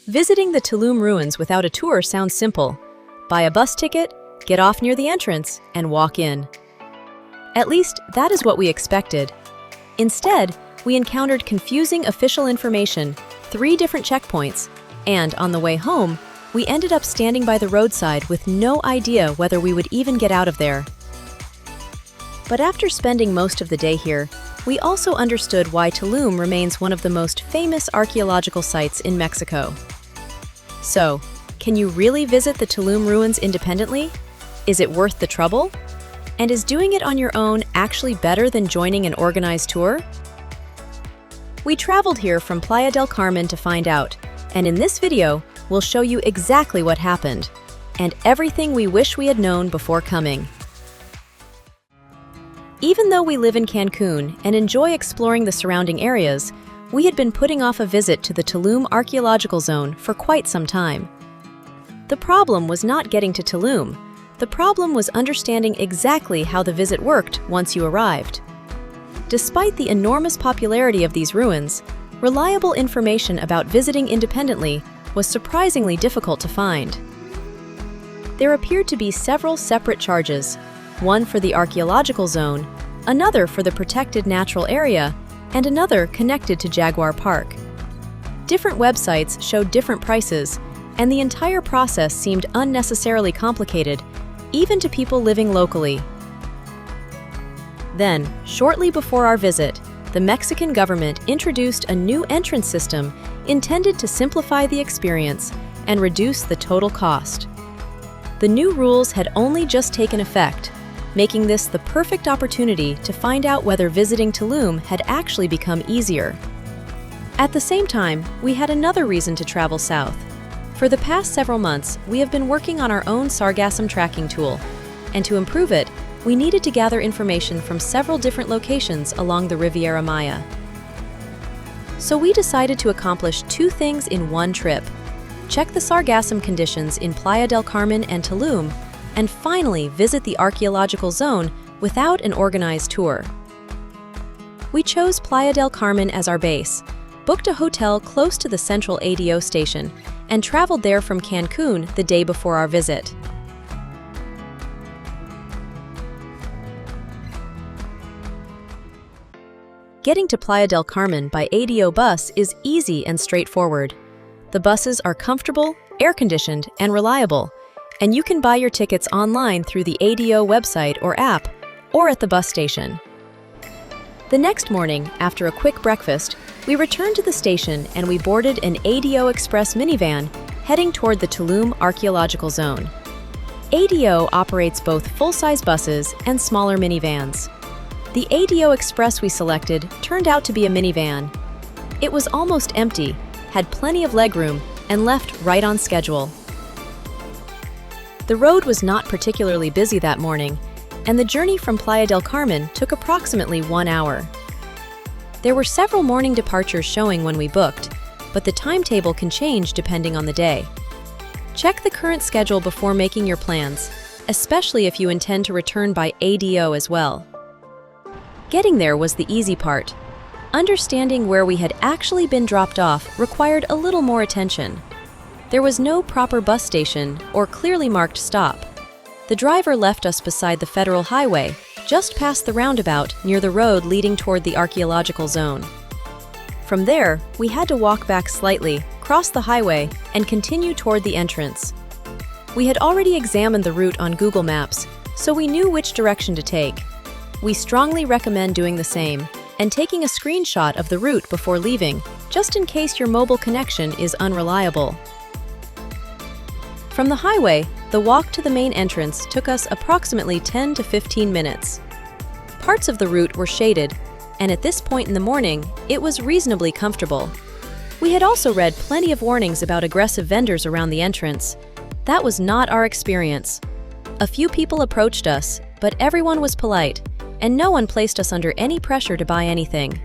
Visiting the Tulum Ruins without a tour sounds simple. Buy a bus ticket, get off near the entrance, and walk in. At least, that is what we expected. Instead, we encountered confusing official information, 3 different checkpoints, and on the way home, we ended up standing by the roadside with no idea whether we would even get out of there. But after spending most of the day here, we also understood why Tulum remains one of the most famous archaeological sites in Mexico. So, can you really visit the Tulum Ruins independently? Is it worth the trouble? And is doing it on your own actually better than joining an organized tour? We traveled here from Playa del Carmen to find out, and in this video, we'll show you exactly what happened, and everything we wish we had known before coming. Even though we live in Cancun and enjoy exploring the surrounding areas, we had been putting off a visit to the Tulum Archaeological Zone for quite some time. The problem was not getting to Tulum. The problem was understanding exactly how the visit worked once you arrived. Despite the enormous popularity of these ruins, reliable information about visiting independently was surprisingly difficult to find. There appeared to be several separate charges, one for the archaeological zone, another for the protected natural area, and another connected to Jaguar Park. Different websites showed different prices, and the entire process seemed unnecessarily complicated, even to people living locally. Then, shortly before our visit, the Mexican government introduced a new entrance system intended to simplify the experience and reduce the total cost. The new rules had only just taken effect, making this the perfect opportunity to find out whether visiting Tulum had actually become easier. At the same time, we had another reason to travel south. For the past several months, we have been working on our own Sargassum tracking tool, and to improve it, we needed to gather information from several different locations along the Riviera Maya. So we decided to accomplish 2 things in one trip: check the Sargassum conditions in Playa del Carmen and Tulum, and finally visit the Archeological Zone without an organized tour. We chose Playa del Carmen as our base, booked a hotel close to the central ADO station, and traveled there from Cancun the day before our visit. Getting to Playa del Carmen by ADO bus is easy and straightforward. The buses are comfortable, air-conditioned, and reliable, and you can buy your tickets online through the ADO website or app, or at the bus station. The next morning, after a quick breakfast, we returned to the station and we boarded an ADO Express minivan heading toward the Tulum Archaeological Zone. ADO operates both full-size buses and smaller minivans. The ADO Express we selected turned out to be a minivan. It was almost empty, had plenty of legroom, and left right on schedule. The road was not particularly busy that morning, and the journey from Playa del Carmen took approximately 1 hour. There were several morning departures showing when we booked, but the timetable can change depending on the day. Check the current schedule before making your plans, especially if you intend to return by ADO as well. Getting there was the easy part. Understanding where we had actually been dropped off required a little more attention. There was no proper bus station or clearly marked stop. The driver left us beside the federal highway, just past the roundabout near the road leading toward the archaeological zone. From there, we had to walk back slightly, cross the highway, and continue toward the entrance. We had already examined the route on Google Maps, so we knew which direction to take. We strongly recommend doing the same and taking a screenshot of the route before leaving, just in case your mobile connection is unreliable. From the highway, the walk to the main entrance took us approximately 10 to 15 minutes. Parts of the route were shaded, and at this point in the morning, it was reasonably comfortable. We had also read plenty of warnings about aggressive vendors around the entrance. That was not our experience. A few people approached us, but everyone was polite, and no one placed us under any pressure to buy anything.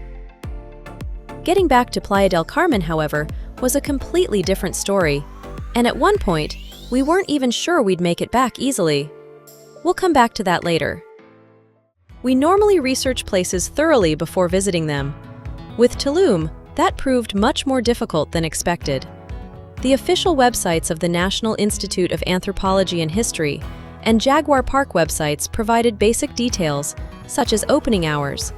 Getting back to Playa del Carmen, however, was a completely different story, and at one point, we weren't even sure we'd make it back easily. We'll come back to that later. We normally research places thoroughly before visiting them. With Tulum, that proved much more difficult than expected. The official websites of the National Institute of Anthropology and History and Jaguar Park websites provided basic details, such as opening hours,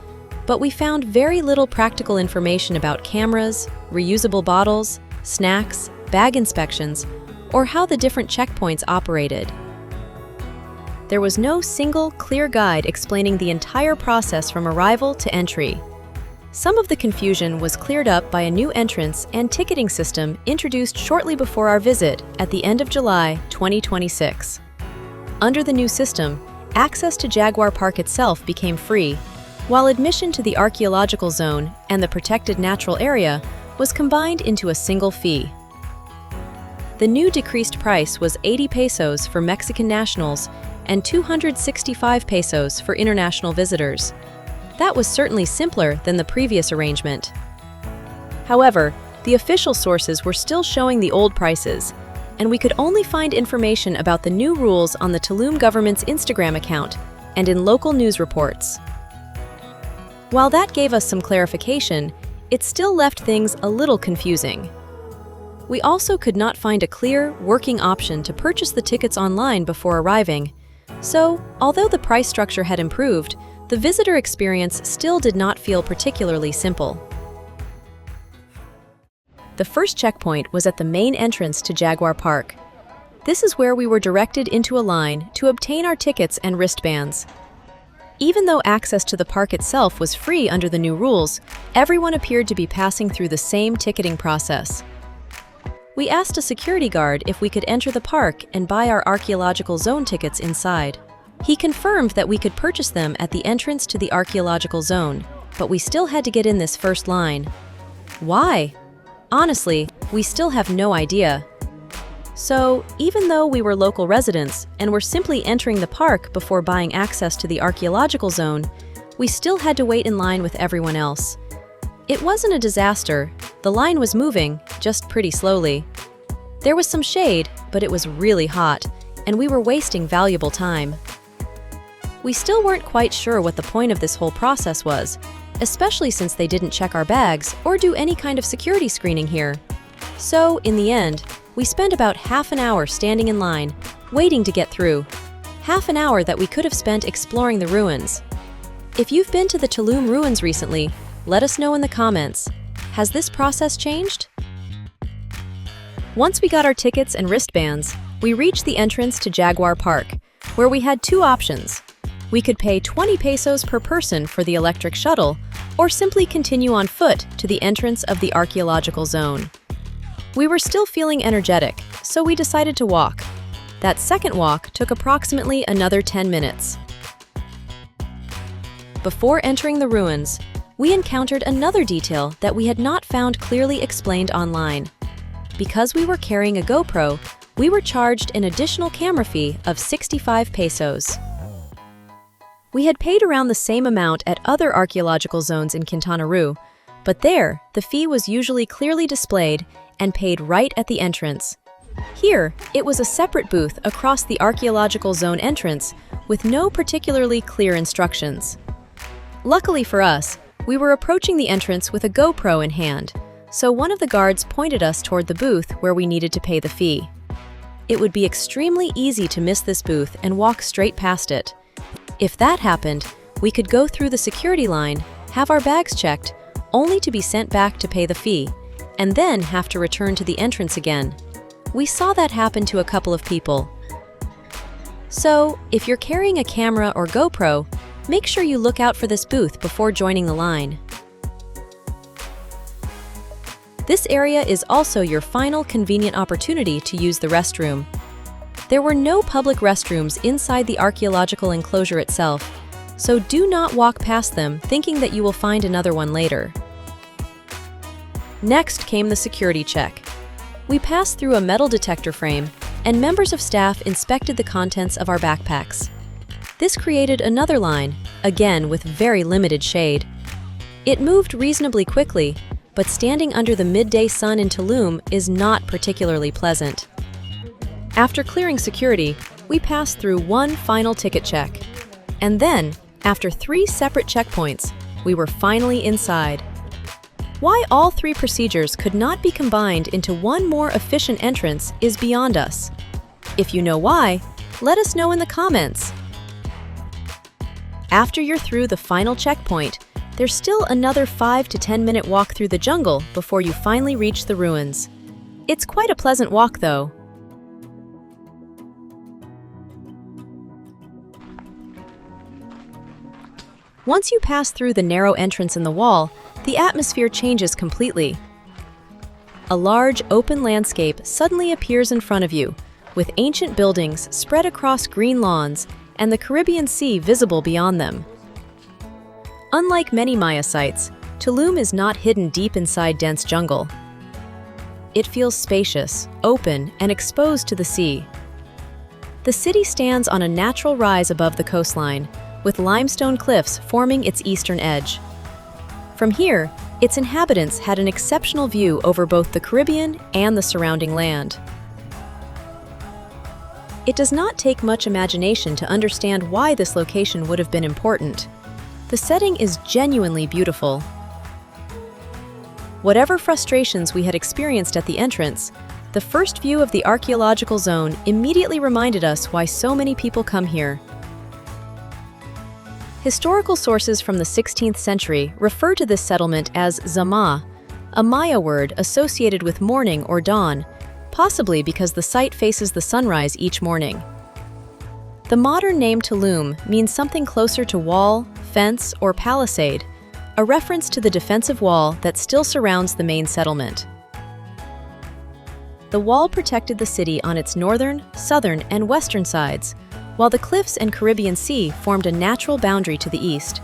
but we found very little practical information about cameras, reusable bottles, snacks, bag inspections, or how the different checkpoints operated. There was no single, clear guide explaining the entire process from arrival to entry. Some of the confusion was cleared up by a new entrance and ticketing system introduced shortly before our visit at the end of July 2026. Under the new system, access to Jaguar Park itself became free, while admission to the Archaeological Zone and the protected natural area was combined into a single fee. The new decreased price was 80 pesos for Mexican nationals and 265 pesos for international visitors. That was certainly simpler than the previous arrangement. However, the official sources were still showing the old prices, and we could only find information about the new rules on the Tulum government's Instagram account and in local news reports. While that gave us some clarification, it still left things a little confusing. We also could not find a clear, working option to purchase the tickets online before arriving. So, although the price structure had improved, the visitor experience still did not feel particularly simple. The first checkpoint was at the main entrance to Jaguar Park. This is where we were directed into a line to obtain our tickets and wristbands. Even though access to the park itself was free under the new rules, everyone appeared to be passing through the same ticketing process. We asked a security guard if we could enter the park and buy our Archaeological Zone tickets inside. He confirmed that we could purchase them at the entrance to the Archaeological Zone, but we still had to get in this first line. Why? Honestly, we still have no idea. So, even though we were local residents and were simply entering the park before buying access to the Archaeological Zone, we still had to wait in line with everyone else. It wasn't a disaster. The line was moving, just pretty slowly. There was some shade, but it was really hot, and we were wasting valuable time. We still weren't quite sure what the point of this whole process was, especially since they didn't check our bags or do any kind of security screening here. So, in the end, we spent about half an hour standing in line, waiting to get through. Half an hour that we could have spent exploring the ruins. If you've been to the Tulum Ruins recently, let us know in the comments. Has this process changed? Once we got our tickets and wristbands, we reached the entrance to Jaguar Park, where we had two options. We could pay 20 pesos per person for the electric shuttle, or simply continue on foot to the entrance of the Archaeological Zone. We were still feeling energetic, so we decided to walk. That second walk took approximately another 10 minutes. Before entering the ruins, we encountered another detail that we had not found clearly explained online. Because we were carrying a GoPro, we were charged an additional camera fee of 65 pesos. We had paid around the same amount at other archaeological zones in Quintana Roo, but there, the fee was usually clearly displayed and paid right at the entrance. Here, it was a separate booth across the Archaeological Zone entrance with no particularly clear instructions. Luckily for us, we were approaching the entrance with a GoPro in hand, so one of the guards pointed us toward the booth where we needed to pay the fee. It would be extremely easy to miss this booth and walk straight past it. If that happened, we could go through the security line, have our bags checked, only to be sent back to pay the fee, and then have to return to the entrance again. We saw that happen to a couple of people. So, if you're carrying a camera or GoPro, make sure you look out for this booth before joining the line. This area is also your final convenient opportunity to use the restroom. There were no public restrooms inside the archaeological enclosure itself, so do not walk past them thinking that you will find another one later. Next came the security check. We passed through a metal detector frame, and members of staff inspected the contents of our backpacks. This created another line, again with very limited shade. It moved reasonably quickly, but standing under the midday sun in Tulum is not particularly pleasant. After clearing security, we passed through one final ticket check. And then, after 3 separate checkpoints, we were finally inside. Why all three procedures could not be combined into one more efficient entrance is beyond us. If you know why, let us know in the comments. After you're through the final checkpoint, there's still another 5 to 10 minute walk through the jungle before you finally reach the ruins. It's quite a pleasant walk though. Once you pass through the narrow entrance in the wall, the atmosphere changes completely. A large, open landscape suddenly appears in front of you, with ancient buildings spread across green lawns and the Caribbean Sea visible beyond them. Unlike many Maya sites, Tulum is not hidden deep inside dense jungle. It feels spacious, open, and exposed to the sea. The city stands on a natural rise above the coastline, with limestone cliffs forming its eastern edge. From here, its inhabitants had an exceptional view over both the Caribbean and the surrounding land. It does not take much imagination to understand why this location would have been important. The setting is genuinely beautiful. Whatever frustrations we had experienced at the entrance, the first view of the archaeological zone immediately reminded us why so many people come here. Historical sources from the 16th century refer to this settlement as Zama, a Maya word associated with morning or dawn, possibly because the site faces the sunrise each morning. The modern name Tulum means something closer to wall, fence, or palisade, a reference to the defensive wall that still surrounds the main settlement. The wall protected the city on its northern, southern, and western sides, while the cliffs and Caribbean Sea formed a natural boundary to the east.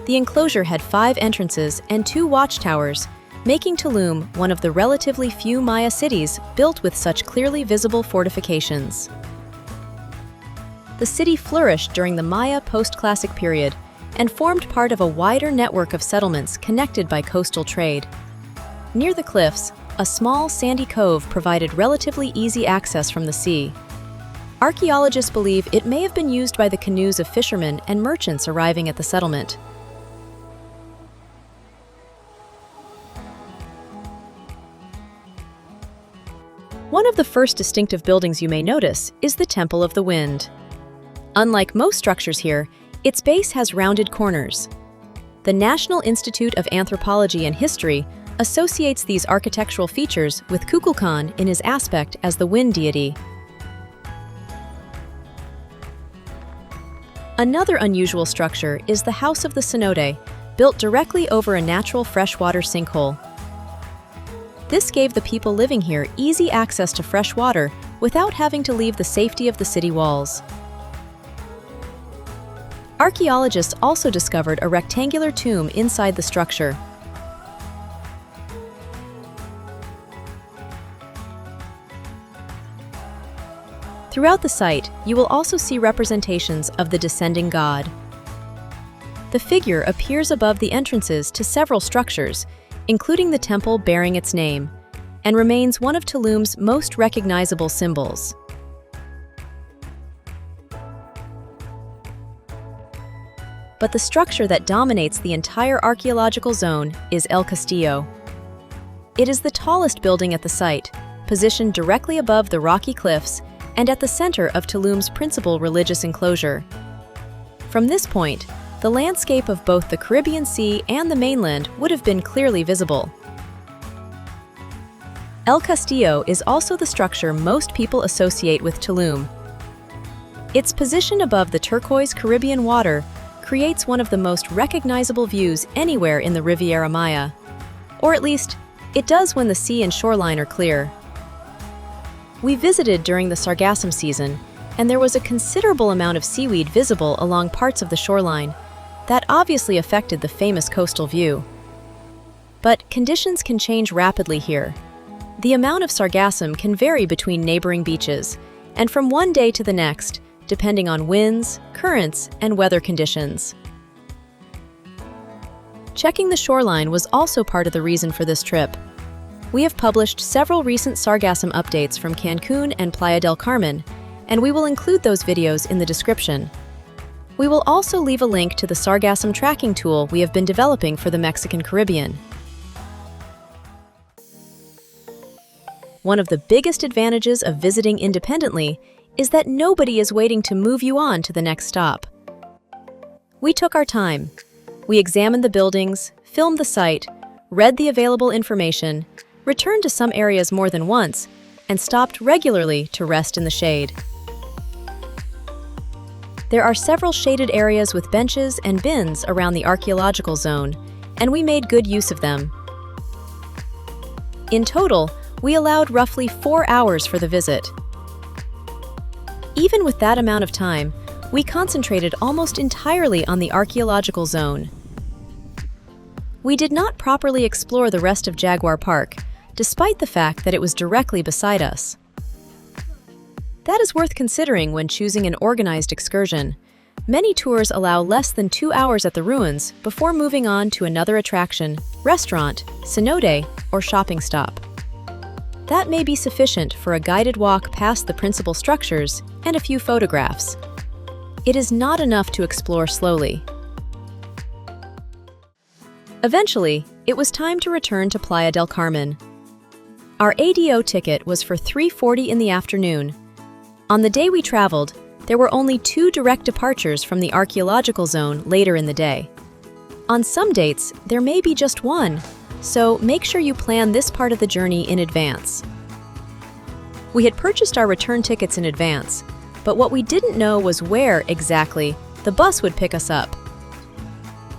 The enclosure had 5 entrances and 2 watchtowers, making Tulum one of the relatively few Maya cities built with such clearly visible fortifications. The city flourished during the Maya post-classic period and formed part of a wider network of settlements connected by coastal trade. Near the cliffs, a small sandy cove provided relatively easy access from the sea. Archaeologists believe it may have been used by the canoes of fishermen and merchants arriving at the settlement. One of the first distinctive buildings you may notice is the Temple of the Wind. Unlike most structures here, its base has rounded corners. The National Institute of Anthropology and History associates these architectural features with Kukulkan in his aspect as the wind deity. Another unusual structure is the House of the Cenote, built directly over a natural freshwater sinkhole. This gave the people living here easy access to fresh water without having to leave the safety of the city walls. Archaeologists also discovered a rectangular tomb inside the structure. Throughout the site, you will also see representations of the descending god. The figure appears above the entrances to several structures, including the temple bearing its name, and remains one of Tulum's most recognizable symbols. But the structure that dominates the entire archaeological zone is El Castillo. It is the tallest building at the site, positioned directly above the rocky cliffs and at the center of Tulum's principal religious enclosure. From this point, the landscape of both the Caribbean Sea and the mainland would have been clearly visible. El Castillo is also the structure most people associate with Tulum. Its position above the turquoise Caribbean water creates one of the most recognizable views anywhere in the Riviera Maya. Or at least, it does when the sea and shoreline are clear. We visited during the Sargassum season, and there was a considerable amount of seaweed visible along parts of the shoreline. That obviously affected the famous coastal view. But conditions can change rapidly here. The amount of sargassum can vary between neighboring beaches, and from one day to the next, depending on winds, currents, and weather conditions. Checking the shoreline was also part of the reason for this trip. We have published several recent sargassum updates from Cancun and Playa del Carmen, and we will include those videos in the description. We will also leave a link to the sargassum tracking tool we have been developing for the Mexican Caribbean. One of the biggest advantages of visiting independently is that nobody is waiting to move you on to the next stop. We took our time. We examined the buildings, filmed the site, read the available information, returned to some areas more than once, and stopped regularly to rest in the shade. There are several shaded areas with benches and bins around the archaeological zone, and we made good use of them. In total, we allowed roughly 4 hours for the visit. Even with that amount of time, we concentrated almost entirely on the archaeological zone. We did not properly explore the rest of Jaguar Park, despite the fact that it was directly beside us. That is worth considering when choosing an organized excursion. Many tours allow less than 2 hours at the ruins before moving on to another attraction, restaurant, cenote, or shopping stop. That may be sufficient for a guided walk past the principal structures and a few photographs. It is not enough to explore slowly. Eventually, it was time to return to Playa del Carmen. Our ADO ticket was for 3:40 in the afternoon. On the day we traveled, there were only 2 direct departures from the archaeological zone later in the day. On some dates, there may be just one, so make sure you plan this part of the journey in advance. We had purchased our return tickets in advance, but what we didn't know was where, exactly, the bus would pick us up.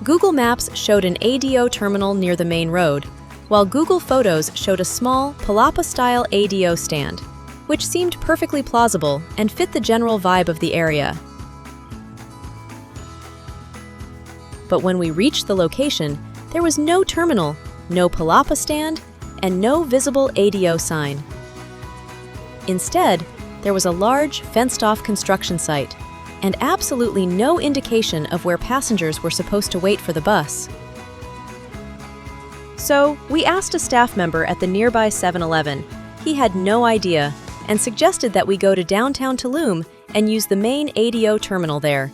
Google Maps showed an ADO terminal near the main road, while Google Photos showed a small, Palapa-style ADO stand, which seemed perfectly plausible and fit the general vibe of the area. But when we reached the location, there was no terminal, no Palapa stand, and no visible ADO sign. Instead, there was a large, fenced-off construction site, and absolutely no indication of where passengers were supposed to wait for the bus. So, we asked a staff member at the nearby 7-Eleven. He had no idea, and suggested that we go to downtown Tulum and use the main ADO terminal there.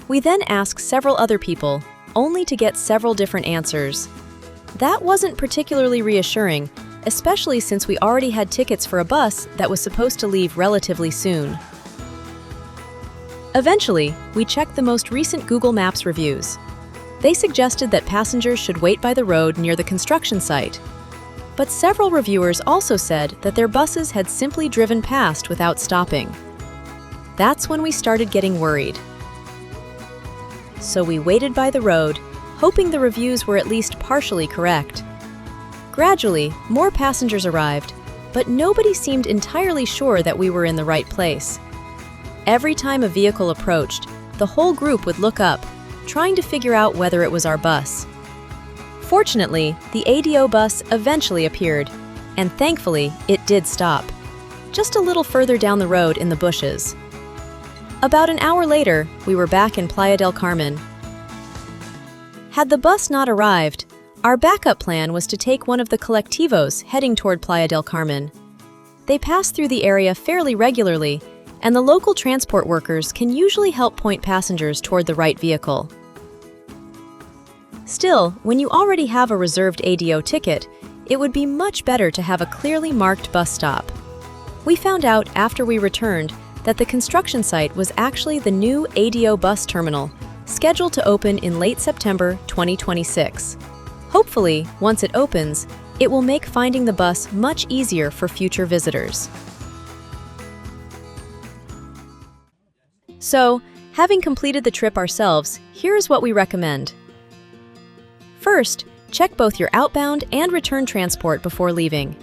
We then asked several other people, only to get several different answers. That wasn't particularly reassuring, especially since we already had tickets for a bus that was supposed to leave relatively soon. Eventually, we checked the most recent Google Maps reviews. They suggested that passengers should wait by the road near the construction site. But several reviewers also said that their buses had simply driven past without stopping. That's when we started getting worried. So we waited by the road, hoping the reviews were at least partially correct. Gradually, more passengers arrived, but nobody seemed entirely sure that we were in the right place. Every time a vehicle approached, the whole group would look up, trying to figure out whether it was our bus. Fortunately, the ADO bus eventually appeared, and thankfully, it did stop, just a little further down the road in the bushes. About an hour later, we were back in Playa del Carmen. Had the bus not arrived, our backup plan was to take one of the colectivos heading toward Playa del Carmen. They pass through the area fairly regularly, and the local transport workers can usually help point passengers toward the right vehicle. Still, when you already have a reserved ADO ticket, it would be much better to have a clearly marked bus stop. We found out after we returned that the construction site was actually the new ADO bus terminal, scheduled to open in late September 2026. Hopefully, once it opens, it will make finding the bus much easier for future visitors. So, having completed the trip ourselves, here's what we recommend. First, check both your outbound and return transport before leaving.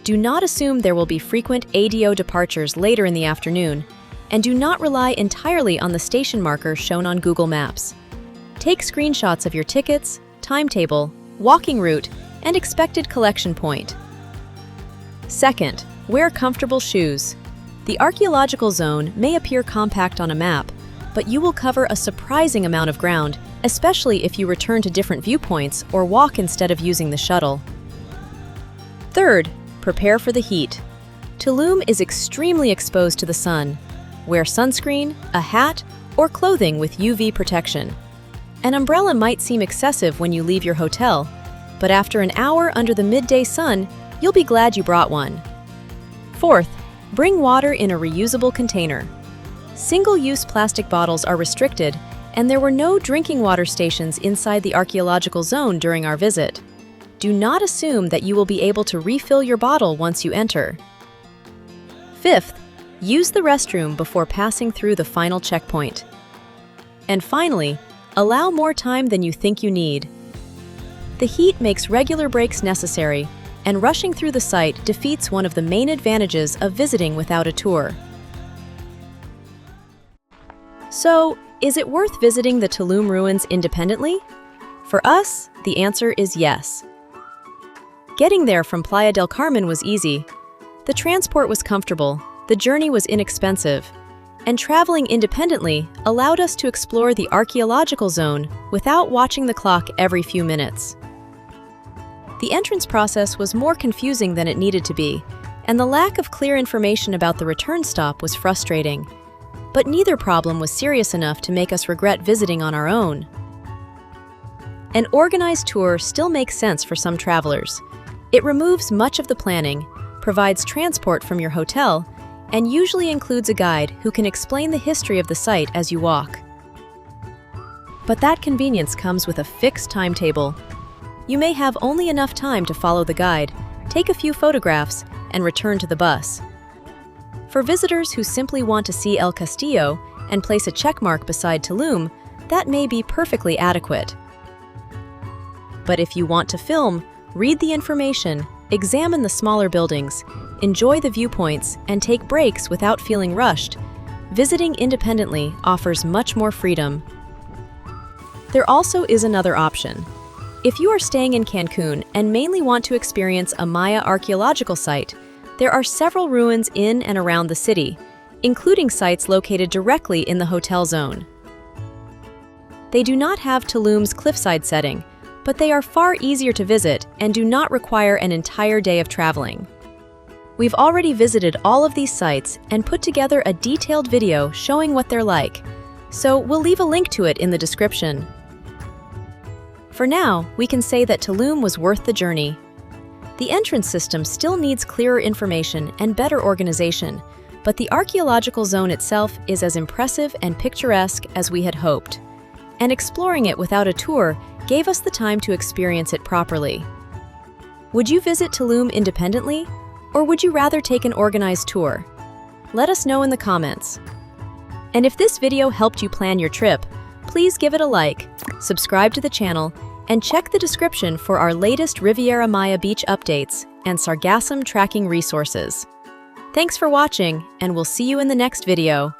Do not assume there will be frequent ADO departures later in the afternoon, and do not rely entirely on the station marker shown on Google Maps. Take screenshots of your tickets, timetable, walking route, and expected collection point. Second, wear comfortable shoes. The archaeological zone may appear compact on a map, but you will cover a surprising amount of ground, especially if you return to different viewpoints or walk instead of using the shuttle. Third, prepare for the heat. Tulum is extremely exposed to the sun. Wear sunscreen, a hat, or clothing with UV protection. An umbrella might seem excessive when you leave your hotel, but after an hour under the midday sun, you'll be glad you brought one. Fourth, bring water in a reusable container. Single-use plastic bottles are restricted, and there were no drinking water stations inside the archaeological zone during our visit. Do not assume that you will be able to refill your bottle once you enter. Fifth, use the restroom before passing through the final checkpoint. And finally, allow more time than you think you need. The heat makes regular breaks necessary, and rushing through the site defeats one of the main advantages of visiting without a tour. So, is it worth visiting the Tulum ruins independently? For us, the answer is yes. Getting there from Playa del Carmen was easy. The transport was comfortable, the journey was inexpensive, and traveling independently allowed us to explore the archaeological zone without watching the clock every few minutes. The entrance process was more confusing than it needed to be, and the lack of clear information about the return stop was frustrating. But neither problem was serious enough to make us regret visiting on our own. An organized tour still makes sense for some travelers. It removes much of the planning, provides transport from your hotel, and usually includes a guide who can explain the history of the site as you walk. But that convenience comes with a fixed timetable. You may have only enough time to follow the guide, take a few photographs, and return to the bus. For visitors who simply want to see El Castillo and place a checkmark beside Tulum, that may be perfectly adequate. But if you want to film, read the information, examine the smaller buildings, enjoy the viewpoints, and take breaks without feeling rushed, visiting independently offers much more freedom. There also is another option. If you are staying in Cancun and mainly want to experience a Maya archaeological site, there are several ruins in and around the city, including sites located directly in the hotel zone. They do not have Tulum's cliffside setting, but they are far easier to visit and do not require an entire day of traveling. We've already visited all of these sites and put together a detailed video showing what they're like, so we'll leave a link to it in the description. For now, we can say that Tulum was worth the journey. The entrance system still needs clearer information and better organization, but the archaeological zone itself is as impressive and picturesque as we had hoped. And exploring it without a tour gave us the time to experience it properly. Would you visit Tulum independently, or would you rather take an organized tour? Let us know in the comments. And if this video helped you plan your trip, please give it a like, subscribe to the channel, and check the description for our latest Riviera Maya beach updates and Sargassum tracking resources. Thanks for watching, and we'll see you in the next video.